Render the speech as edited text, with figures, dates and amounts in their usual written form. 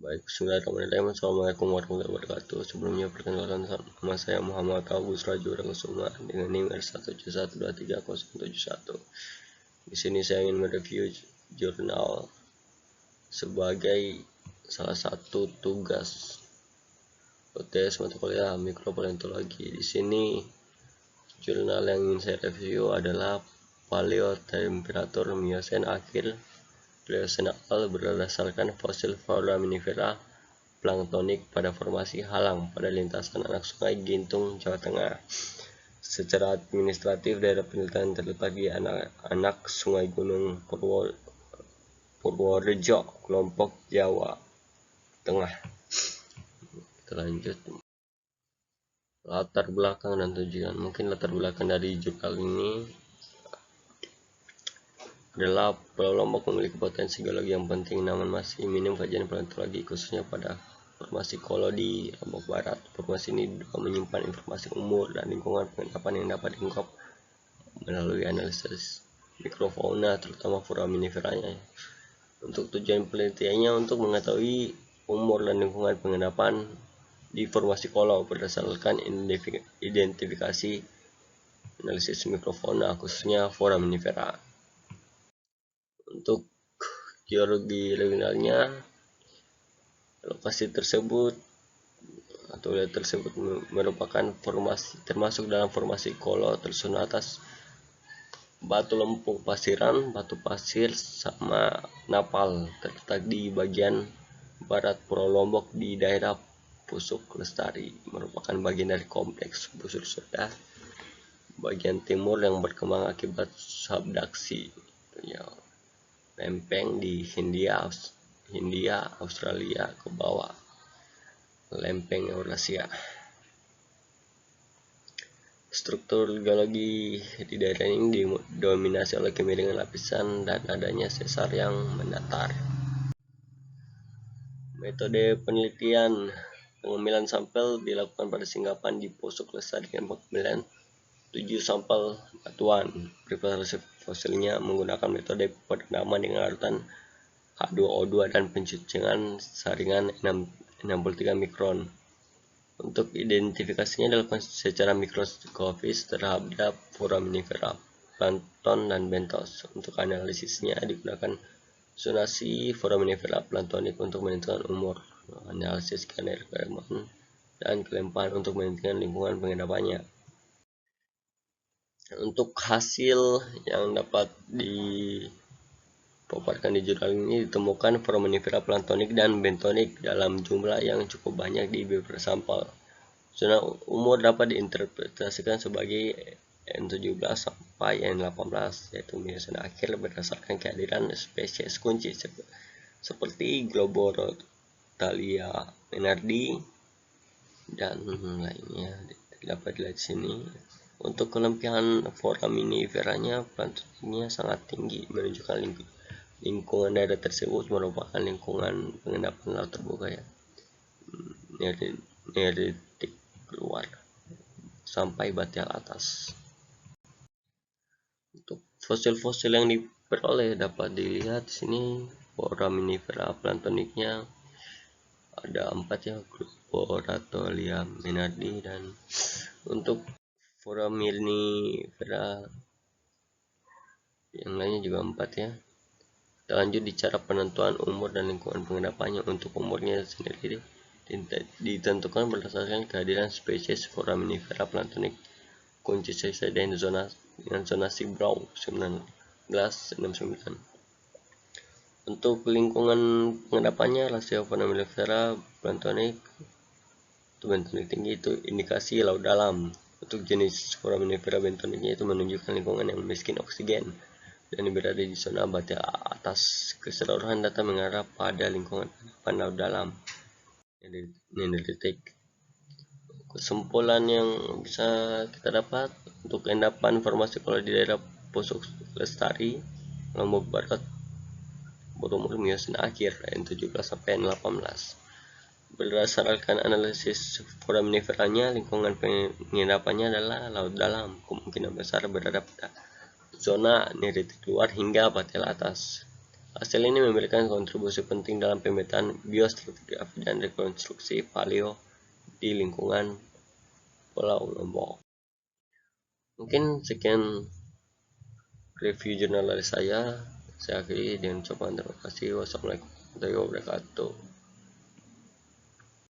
Baik, bismillahirrahmanirrahim. Assalamualaikum warahmatullahi wabarakatuh. Sebelumnya perkenalkan, nama saya Muhammad Agus Rajura Kusuma dengan NIM R171230071. Di sini saya ingin mereview jurnal sebagai salah satu tugas UTS mata kuliah mikropaleontologi. Di sini jurnal yang ingin saya review adalah Paleotemperatur Miocene akhir Pliocene awal berdasarkan fosil foraminifera planktonik pada formasi halang pada lintasan anak sungai Gintung, Jawa Tengah. Secara administratif, daerah penelitian terletak di anak sungai Gunung Purworejo, kelompok Jawa Tengah. Kita lanjut. Latar belakang dan tujuan. Mungkin latar belakang dari jurnal ini adalah Pulau Lombok memiliki potensi geologi yang penting, namun masih minim kajian paleontologi khususnya pada formasi Kolo di Lombok Barat. Formasi ini juga menyimpan informasi umur dan lingkungan pengendapan yang dapat diungkap melalui analisis mikrofauna, terutama foraminiferanya. Untuk tujuan penelitiannya untuk mengetahui umur dan lingkungan pengendapan di formasi Kolo berdasarkan identifikasi analisis mikrofauna khususnya foraminifera. Untuk geologi regionalnya, lokasi tersebut atau wilayah tersebut merupakan formasi termasuk dalam formasi Kolo tersusun atas batu lempung pasiran, batu pasir, sama napal, terletak di bagian barat Pulau Lombok di daerah Pusuk Lestari, merupakan bagian dari kompleks busur soda bagian timur yang berkembang akibat subduksi lempeng di Hindia, Australia ke bawah lempeng Eurasia. Struktur geologi di daerah ini didominasi oleh kemiringan dengan lapisan dan adanya sesar yang mendatar. Metode penelitian pengambilan sampel dilakukan pada singgapan di Pusuk Lestari dengan pengambilan 7 sampel batuan. Preparasi fosilnya menggunakan metode perendaman dengan larutan H2O2 dan pencucian saringan 63 mikron. Untuk identifikasinya dilakukan secara mikroskopis terhadap foraminifera, plankton, dan bentos. Untuk analisisnya digunakan zonasi foraminifera planktonik untuk menentukan umur, analisis keanekaragaman, dan kelempaan untuk menentukan lingkungan pengendapannya. Untuk hasil yang dapat dipaparkan di jurnal ini ditemukan foraminifera planktonik dan bentonik dalam jumlah yang cukup banyak di beberapa sampel. Zona umur dapat diinterpretasikan sebagai N17 sampai N18, yaitu Miocene akhir berdasarkan kehadiran spesies kunci seperti Globorotalia menardi dan lainnya dapat dilihat di sini. Untuk kelempihan foraminiferanya, planktonnya sangat tinggi, menunjukkan lingkungan daerah tersebut merupakan lingkungan pengendapan laut terbuka Neolitik keluar sampai batial atas. Untuk fosil-fosil yang diperoleh dapat dilihat di sini. Foraminifera planktoniknya ada 4 ya, Globorotalia menardi, dan untuk foraminifera yang lainnya juga 4 ya. Kita lanjut di cara penentuan umur dan lingkungan pengendapannya. Untuk umurnya sendiri ditentukan berdasarkan kehadiran spesies foraminifera planktonik kunci sesuai dengan zonasi Brown 1969. Untuk lingkungan pengendapannya, rasio foraminifera planktonik itu bentonik tinggi itu indikasi laut dalam. Untuk jenis foraminifera bentoniknya itu menunjukkan lingkungan yang miskin oksigen dan berada di zona batial atas. Keseluruhan data mengarah pada lingkungan pengendapan laut dalam. Neolitik. Kesimpulan yang bisa kita dapat untuk endapan formasi Kolo di daerah Pusuk Lestari, Lombok Barat, berumur Miocene akhir N17 sampai N18. Berdasarkan analisis foraminiferanya, lingkungan pengendapannya adalah laut dalam, kemungkinan besar berada pada zona Neolitik luar hingga batial atas. Hasil ini memberikan kontribusi penting dalam pemetaan biostratigrafi dan rekonstruksi paleo di lingkungan Pulau Lombok. Mungkin sekian review jurnal dari saya. Saya akhiri dengan ucapan terima kasih. Wassalamualaikum warahmatullahi wabarakatuh.